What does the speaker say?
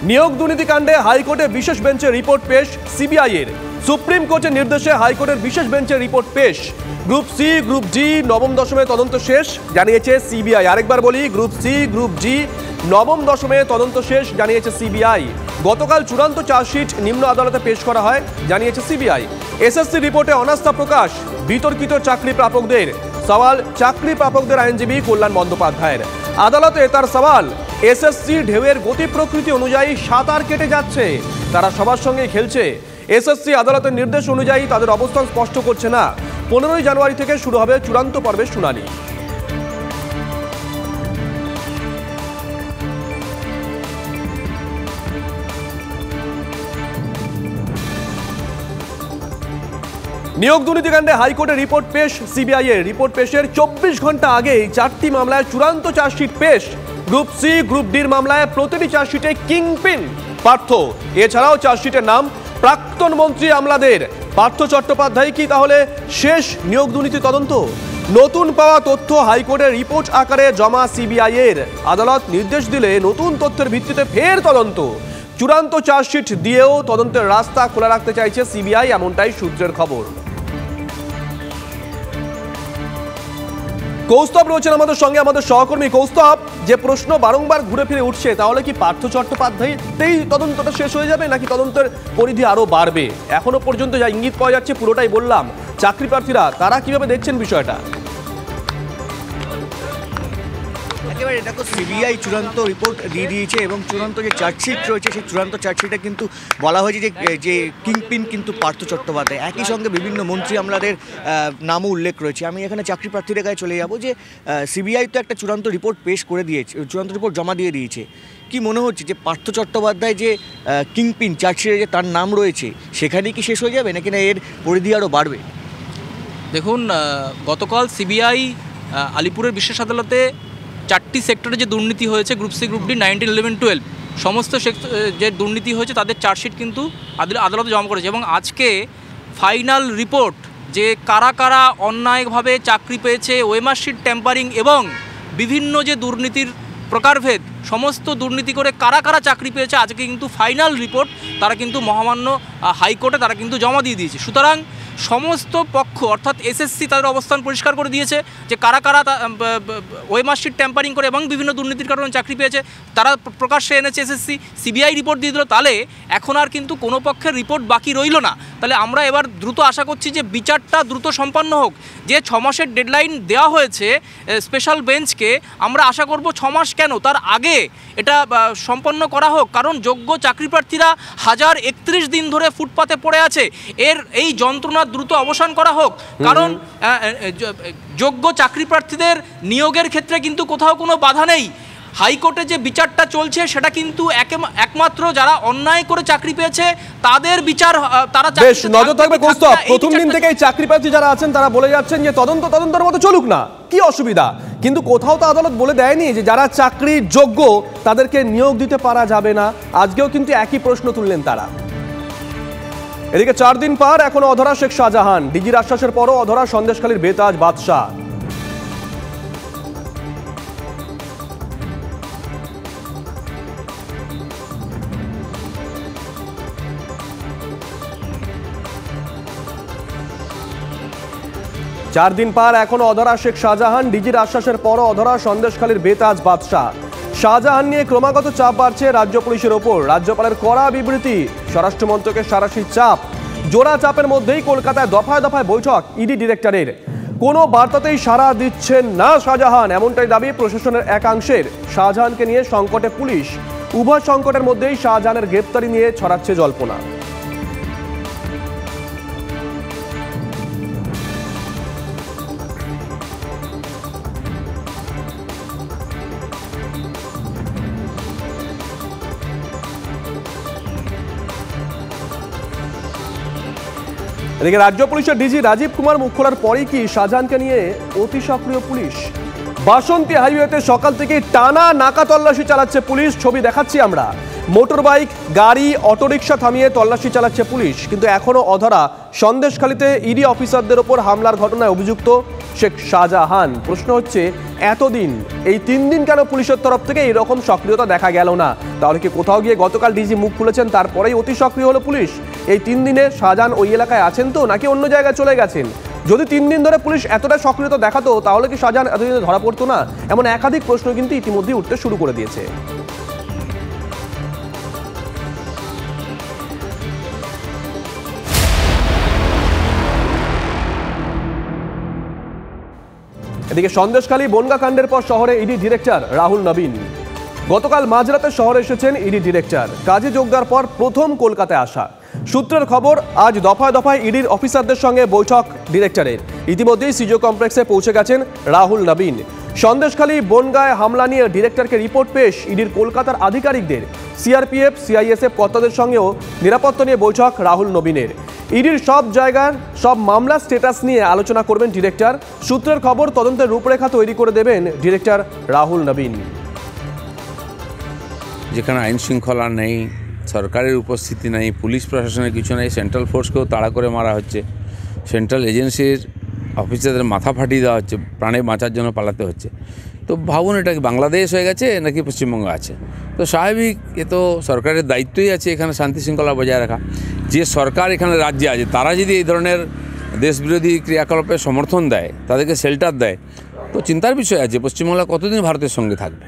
নিয়োগ দুর্নীতিকাণ্ডে হাইকোর্টে বিশেষ বেঞ্চের রিপোর্ট পেশ সিবিআই এর। সুপ্রিম কোর্টের নির্দেশে হাইকোর্টের বিশেষ বেঞ্চের রিপোর্ট পেশ। গ্রুপ সি গ্রুপ ডি নবম দশমে তদন্ত শেষ জানিয়েছে সিবিআই। আরেকবার বলি, গ্রুপ সি গ্রুপ ডি নবম দশমে তদন্ত শেষ জানিয়েছে সিবিআই। গতকাল চূড়ান্ত চার্জশিট নিম্ন আদালতে পেশ করা হয় জানিয়েছে সিবিআই। এসএসসি রিপোর্টে অনাস্থা প্রকাশ বিতর্কিত চাকরি প্রাপকদের। সওয়াল চাকরি প্রাপকদের আইনজীবী কল্যাণ বন্দ্যোপাধ্যায়ের। আদালতে তার সওয়াল, এসএসসি ঢেউয়ের গতি প্রকৃতি অনুযায়ী সাঁতার কেটে যাচ্ছে, তারা সবার সঙ্গে খেলছে। এসএসসি আদালতের নির্দেশ অনুযায়ী তাদের অবস্থান স্পষ্ট করছে না। 15ই জানুয়ারি থেকে শুরু হবে চূড়ান্ত পর্বের শুনানি। নিয়োগ দুর্নীতিকাণ্ডে হাইকোর্টের রিপোর্ট পেশ সিবিআই এর। রিপোর্ট পেশের 24 ঘন্টা আগেই 4টি মামলায় চূড়ান্ত চার্জশিট পেশ। গ্রুপ সি গ্রুপ ডির মামলায় প্রতিটি চার্জশিটে কিংপিন পার্থ। এছাড়াও চার্জশিটের নাম প্রাক্তন মন্ত্রী আমলাদের। পার্থ চট্টোপাধ্যায় কি তাহলে শেষ নিয়োগ দুর্নীতি তদন্ত? নতুন পাওয়া তথ্য হাইকোর্টের রিপোর্ট আকারে জমা সিবিআই এর। আদালত নির্দেশ দিলে নতুন তথ্যের ভিত্তিতে ফের তদন্ত। চূড়ান্ত চার্জশিট দিয়েও তদন্তের রাস্তা খোলা রাখতে চাইছে সিবিআই, এমনটাই সূত্রের খবর। কৌস্তব রয়েছেন আমাদের সঙ্গে, আমাদের সহকর্মী। কৌস্তব, যে প্রশ্ন বারংবার ঘুরে ফিরে উঠছে, তাহলে কি পার্থ চট্টোপাধ্যায়তেই তদন্তটা শেষ হয়ে যাবে নাকি তদন্তের পরিধি আরো বাড়বে? এখনো পর্যন্ত যা ইঙ্গিত পাওয়া যাচ্ছে পুরোটাই বললাম। চাকরি প্রার্থীরা তারা কিভাবে দেখছেন বিষয়টা? একেবারে দেখো, সিবিআই চূড়ান্ত রিপোর্ট দিয়ে দিয়েছে এবং চূড়ান্ত যে চার্জশিট রয়েছে সেই চূড়ান্ত চার্জশিটে কিন্তু বলা হয়েছে যে কিংপিন কিন্তু পার্থ চট্টোপাধ্যায়। একই সঙ্গে বিভিন্ন মন্ত্রী আমলাদের নামও উল্লেখ রয়েছে। আমি এখানে চাকরি প্রার্থীদের গায়ে চলে যাব যে সিবিআই তো একটা চূড়ান্ত রিপোর্ট পেশ করে দিয়েছে, চূড়ান্ত রিপোর্ট জমা দিয়ে দিয়েছে। কি মনে হচ্ছে যে পার্থ চট্টোপাধ্যায় যে কিংপিন চার্জশিটে যে তার নাম রয়েছে সেখানেই কি শেষ হয়ে যাবে নাকি না এর পরিধি আরও বাড়বে? দেখুন, গতকাল সিবিআই আলিপুরের বিশেষ আদালতে 4টি সেক্টরে যে দুর্নীতি হয়েছে, গ্রুপ সি গ্রুপ ডি 19, 11, 12 সমস্ত যে দুর্নীতি হয়েছে তাদের চার্জশিট কিন্তু আদালতে জমা করেছে। এবং আজকে ফাইনাল রিপোর্ট যে কারা কারা অন্যায়ভাবে চাকরি পেয়েছে, ওএমআর শিট ট্যাম্পারিং এবং বিভিন্ন যে দুর্নীতির প্রকারভেদ, সমস্ত দুর্নীতি করে কারা কারা চাকরি পেয়েছে, আজকে কিন্তু ফাইনাল রিপোর্ট তারা কিন্তু মহামান্য হাইকোর্টে তারা কিন্তু জমা দিয়ে দিয়েছে। সুতরাং সমস্ত পক্ষ অর্থাৎ এসএসসি তাদের অবস্থান পরিষ্কার করে দিয়েছে যে কারা কারা ওএমআর শিট ট্যাম্পারিং করে এবং বিভিন্ন দুর্নীতির কারণে চাকরি পেয়েছে, তারা প্রকাশ্যে এনেছে এসএসসি। সিবিআই রিপোর্ট দিয়ে দিল, তাহলে এখন আর কিন্তু কোনো পক্ষের রিপোর্ট বাকি রইল না। তাহলে আমরা এবার দ্রুত আশা করছি যে বিচারটা দ্রুত সম্পন্ন হোক। যে 6 মাসের ডেডলাইন দেওয়া হয়েছে স্পেশাল বেঞ্চকে, আমরা আশা করব 6 মাস কেন, তার আগে এটা সম্পন্ন করা হোক। কারণ যোগ্য চাকরি প্রার্থীরা 1031 দিন ধরে ফুটপাতে পড়ে আছে, এই যন্ত্রণা দ্রুত অবসান করা হোক। কারণ যোগ্য চাকরি প্রার্থীদের নিয়োগের ক্ষেত্রে কিন্তু কোথাও কোনো বাধা নেই। হাইকোর্টে যে বিচারটা চলছে সেটা কিন্তু একমাত্র যারা অন্যায় করে চাকরি পেয়েছে তাদের বিচার, তারা বেশ নজর থাকবে। কৌস্তব, প্রথম দিন থেকে চাকরি প্রার্থী যারা আছেন তারা বলে যাচ্ছেন যে তদন্তের মতো চলুক না, কি অসুবিধা? কিন্তু কোথাও তো আদালত বলে দেয়নি যে যারা চাকরি যোগ্য তাদেরকে নিয়োগ দিতে পারা যাবে না। আজকেও কিন্তু একই প্রশ্ন তুললেন তারা। এদিকে 4 দিন পর এখনো অধরা শেখ শাহজাহান। ডিজির আশ্বাসের পরও অধরা সন্দেশখালীর বেতাজ বাদশা। 4 দিন পর এখনো অধরা শেখ শাহজাহান। ডিজির আশ্বাসের পরও অধরা সন্দেশখালীর বেতাজ বাদশা। শাহজাহান নিয়ে ক্রমাগত চাপ বাড়ছে রাজ্য পুলিশের ওপর। রাজ্যপালের কড়া বিবৃতি, স্বরাষ্ট্র মন্ত্রকের সাঁড়াশি চাপ। জোড়া চাপের মধ্যেই কলকাতায় দফায় দফায় বৈঠক ইডি ডিরেক্টরের। কোনো বার্তাতেই সাড়া দিচ্ছেন না শাহজাহান, এমনটাই দাবি প্রশাসনের একাংশের। শাহজাহানকে নিয়ে সংকটে পুলিশ। উভয় সংকটের মধ্যেই শাহজাহানের গ্রেপ্তারি নিয়ে ছড়াচ্ছে জল্পনা। এদিকে রাজ্য পুলিশের ডিজি রাজীব কুমার মুখ খোলার পরেই কি শাহজাহানকে নিয়ে অতি সক্রিয় পুলিশ। বাসন্তী হাইওয়েতে সকাল থেকে টানা নাকা তল্লাশি চালাচ্ছে পুলিশ, ছবি দেখাচ্ছি আমরা। মোটর বাইক, গাড়ি, অটোরিকশা থামিয়ে তল্লাশি চালাচ্ছে পুলিশ, কিন্তু এখনও অধরা সন্দেশখালীতে ইডি অফিসারদের ওপর হামলার ঘটনায় অভিযুক্ত শেখ শাহজাহান। প্রশ্ন হচ্ছে, এতদিন এই 3 দিন কেন পুলিশের তরফ থেকে এরকম সক্রিয়তা দেখা গেল না? তাহলে কি কোথাও গিয়ে গতকাল ডিজি মুখ খুলেছেন তারপরেই অতি সক্রিয় হলো পুলিশ? এই 3 দিনে শাহজাহান ওই এলাকায় আছেন তো, নাকি অন্য জায়গায় চলে গেছেন? যদি 3 দিন ধরে পুলিশ এতটা সক্রিয়তা দেখাতো তাহলে কি শাহজাহান এতদিনে ধরা পড়তো না? এমন একাধিক প্রশ্ন কিন্তু ইতিমধ্যেই উঠতে শুরু করে দিয়েছে। এদিকে সন্দেশখালী বনগা কাণ্ডের পর শহরে ইডি ডিরেক্টর রাহুল নবীন। গতকাল মাঝরাতে শহরে এসেছেন ইডি ডিরেক্টর। কাজে যোগ দেওয়ার পর প্রথম কলকাতায় আসা। সূত্রের খবর, আজ দফায় দফায় ইডির অফিসারদের সঙ্গে বৈঠক ডিরেক্টরের। ইতিমধ্যেই সিজো কমপ্লেক্সে পৌঁছে গেছেন রাহুল নবীন। সন্দেশখালী বনগায় হামলা নিয়ে ডিরেক্টরকে রিপোর্ট পেশ ইডির কলকাতার আধিকারিকদের। সিআরপিএফ, সিআইএসএফ কর্তাদের সঙ্গেও নিরাপত্তা নিয়ে বৈঠক রাহুল নবীনের। ইডির সব জায়গার সব মামলার স্ট্যাটাস নিয়ে আলোচনা করবেন ডিরেক্টর। সূত্রের খবর, তদন্তের রূপরেখা তৈরি করে দেবেন ডিরেক্টর রাহুল নবীন। যেখানে আইন শৃঙ্খলা নেই, সরকারের উপস্থিতি নেই, পুলিশ প্রশাসনের কিছু নেই, সেন্ট্রাল ফোর্সকেও তাড়া করে মারা হচ্ছে, সেন্ট্রাল এজেন্সির অফিসারদের মাথা ফাটিয়ে দেওয়া হচ্ছে, প্রাণে বাঁচার জন্য পালাতে হচ্ছে। তো ভাবুন, এটা কি বাংলাদেশ হয়ে গেছে নাকি পশ্চিমবঙ্গ আছে? তো স্বাভাবিক, এ তো সরকারের দায়িত্বই আছে এখানে শান্তি শৃঙ্খলা বজায় রাখা। যে সরকার এখানে রাজ্যে আছে তারা যদি এই ধরনের দেশবিরোধী ক্রিয়াকলাপে সমর্থন দেয়, তাদেরকে শেল্টার দেয়, তো চিন্তার বিষয় আছে পশ্চিমবাংলা কতদিন ভারতের সঙ্গে থাকবে।